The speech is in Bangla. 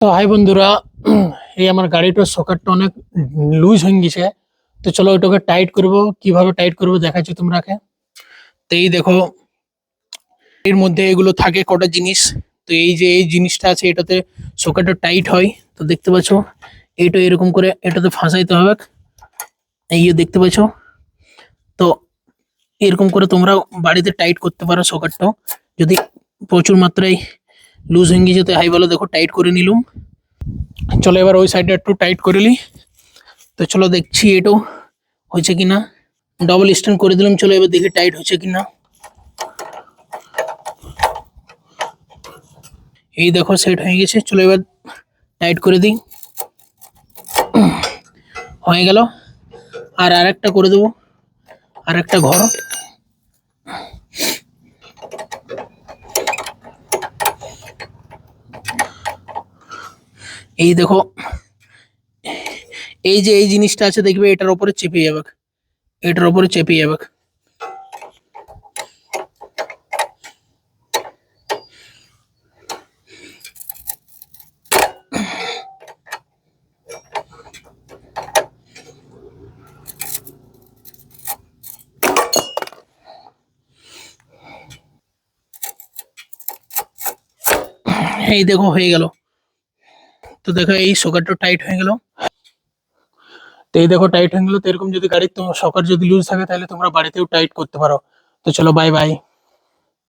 তো হাই বন্ধুরা, এই আমার গাড়িটার সকেটটা অনেক লুজ হয়ে গেছে। তো চলো ওটাকে টাইট করব। কিভাবে টাইট করব দেখাচ্ছি তোমরাকে। তো এই দেখো, এর মধ্যে এগুলো থাকে কটা জিনিস। তো এই যে এই জিনিসটা আছে এটাতে সকেটটা টাইট হয়। তো দেখতে পাচ্ছ, এইটা এরকম করে এটাতে ফাঁসাইতে হবে। এই যে দেখতে পাচ্ছ। তো এরকম করে তোমরা বাড়িতে টাইট করতে পারো সকেটটা। যদি প্রচুর মাত্রায় লুজ হয়ে গেছে তো হাই বলো, দেখো টাইট করে নিলুম। চলো এবার ওই সাইডে একটু টাইট করে নিই। তো চলো দেখছি এটাও হয়েছে কিনা। ডবল স্ট্যান্ড করে দিলাম, চলো এবার দেখি টাইট হচ্ছে কিনা। এই দেখো সেট হয়ে গেছে, চলো এবার টাইট করে দিই। হয়ে গেল। আর আরেকটা করে দেবো, আরেকটা ঘর। এই দেখো, এই যে এই জিনিসটা আছে দেখবে এটার উপরে চেপে যাবে, এটার উপরে চেপে যাবে। এই দেখো হয়ে গেল। তো দেখো এই সকেটটা টাইট হয়ে গেল। তো এই দেখো টাইট হয়ে গেল। তো এরকম যদি গাড়ির তোমার সকেট যদি লুজ থাকে তাহলে তোমরা বাড়িতেও টাইট করতে পারো। তো চলো বাই বাই।